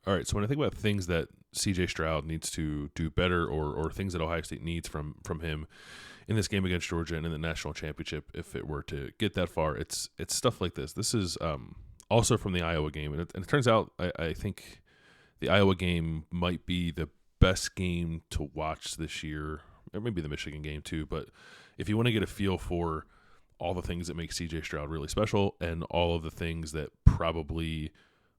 All right, so when I think about things that C.J. Stroud needs to do better, or things that Ohio State needs from him in this game against Georgia and in the national championship, if it were to get that far, it's stuff like this. This is also from the Iowa game, and it turns out I think the Iowa game might be the best game to watch this year, or maybe the Michigan game too. But if you want to get a feel for all the things that make C.J. Stroud really special and all of the things that probably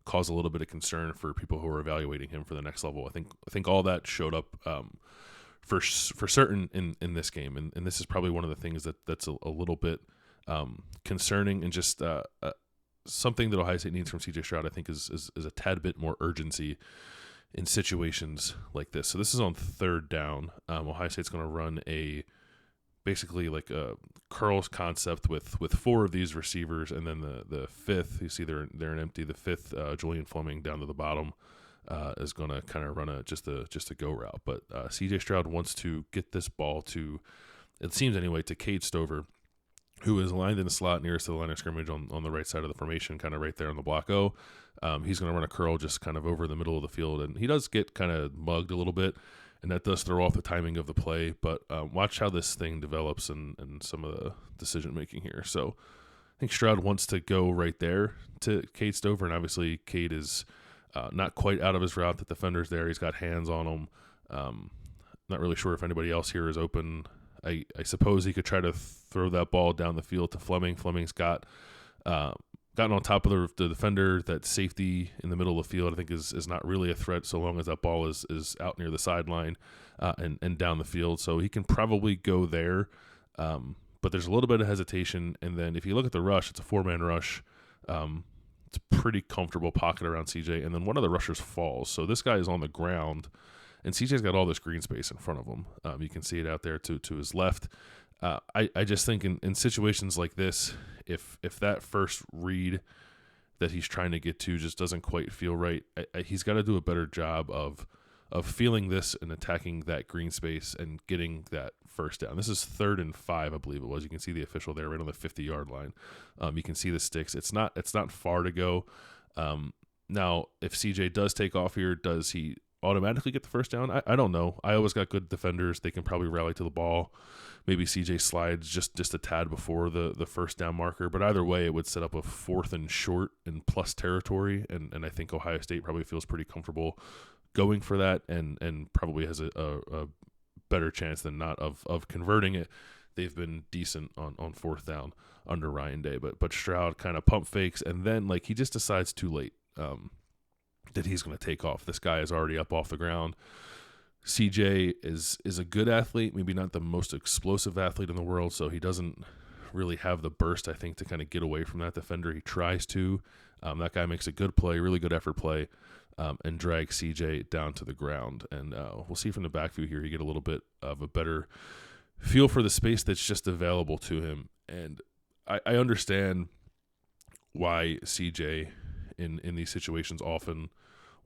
cause a little bit of concern for people who are evaluating him for the next level, I think all that showed up for certain in this game, and this is probably one of the things that's a little bit concerning, and just something that Ohio State needs from C.J. Stroud. I think is a tad bit more urgency in situations like this. So this is on third down. Ohio State's going to run basically like a curls concept with four of these receivers, and then the fifth, you see they're an empty. The fifth, Julian Fleming down to the bottom, is going to kind of run just a go route. But C.J. Stroud wants to get this ball to, it seems anyway, to Cade Stover, who is aligned in the slot nearest to the line of scrimmage on the right side of the formation, kind of right there on the block O. He's going to run a curl just kind of over the middle of the field, and he does get kind of mugged a little bit, and that does throw off the timing of the play. But watch how this thing develops and some of the decision-making here. So I think Stroud wants to go right there to Cade Stover, and obviously Cade is not quite out of his route. The defender's there. He's got hands on him. Not really sure if anybody else here is open. I suppose he could try to throw that ball down the field to Fleming. Fleming's gotten on top of the defender. That safety in the middle of the field, I think, is not really a threat so long as that ball is out near the sideline and down the field. So he can probably go there, but there's a little bit of hesitation. And then if you look at the rush, it's a four-man rush. It's a pretty comfortable pocket around CJ, and then one of the rushers falls. So this guy is on the ground, and CJ's got all this green space in front of him. You can see it out there to his left. I just think in situations like this, if that first read that he's trying to get to just doesn't quite feel right, he's got to do a better job of feeling this and attacking that green space and getting that first down. This is 3rd and 5, I believe it was. You can see the official there right on the 50-yard line. You can see the sticks. It's not far to go. Now, if CJ does take off here, does he automatically get the first down? I don't know. Iowa's got good defenders. They can probably rally to the ball. Maybe CJ slides just a tad before the first down marker. But either way, it would set up a 4th and short in plus territory. And I think Ohio State probably feels pretty comfortable going for that and probably has a better chance than not of converting it. They've been decent on 4th down under Ryan Day. But Stroud kind of pump fakes, and then he just decides too late that he's going to take off. This guy is already up off the ground. CJ is a good athlete, maybe not the most explosive athlete in the world, so he doesn't really have the burst, I think, to kind of get away from that defender. He tries to. That guy makes a good play, really good effort play, and drags CJ down to the ground. And we'll see from the back view here, you get a little bit of a better feel for the space that's just available to him. And I understand why CJ in these situations often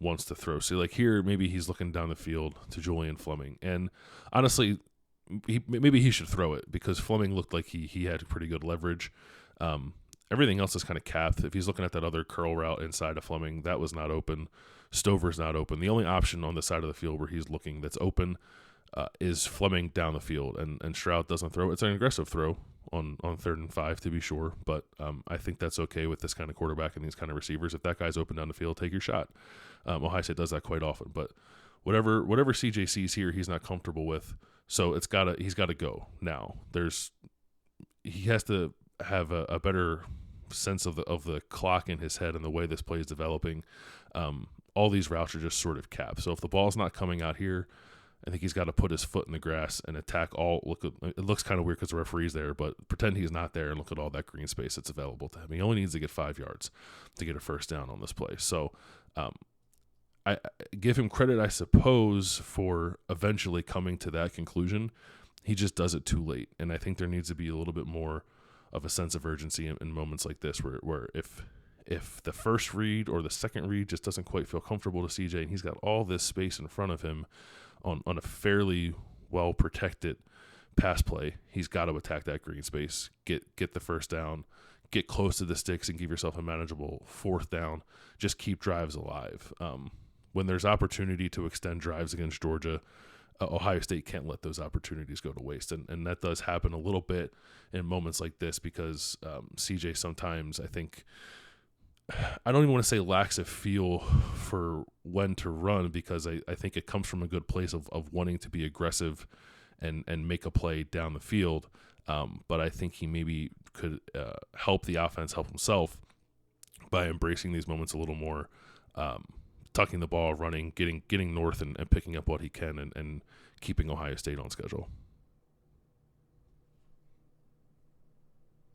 wants to throw. So here, maybe he's looking down the field to Julian Fleming, and honestly, maybe he should throw it because Fleming looked like he had pretty good leverage. Everything else is kind of capped. If he's looking at that other curl route inside of Fleming, that was not open. Stover's not open. The only option on the side of the field where he's looking that's open is Fleming down the field, and Stroud doesn't throw. It's an aggressive throw on 3rd and 5 to be sure, but I think that's okay with this kind of quarterback and these kind of receivers. If that guy's open down the field, take your shot. Ohio State does that quite often, but whatever CJ sees here, he's not comfortable with, so he's got to go now. He has to have a better sense of the clock in his head and the way this play is developing. All these routes are just sort of capped. So if the ball's not coming out here, I think he's got to put his foot in the grass and attack it looks kind of weird because the referee's there, but pretend he's not there and look at all that green space that's available to him. He only needs to get 5 yards to get a first down on this play. So I give him credit, I suppose, for eventually coming to that conclusion. He just does it too late. And I think there needs to be a little bit more of a sense of urgency in moments like this where if the first read or the second read just doesn't quite feel comfortable to CJ and he's got all this space in front of him on a fairly well-protected pass play, he's got to attack that green space, get the first down, get close to the sticks and give yourself a manageable 4th down. Just keep drives alive. when there's opportunity to extend drives against Georgia, Ohio State can't let those opportunities go to waste. And that does happen a little bit in moments like this because CJ sometimes, I think, I don't even want to say lacks a feel for when to run, because I think it comes from a good place of wanting to be aggressive and make a play down the field. But I think he maybe could help the offense, help himself by embracing these moments a little more, tucking the ball, running, getting north and picking up what he can and keeping Ohio State on schedule.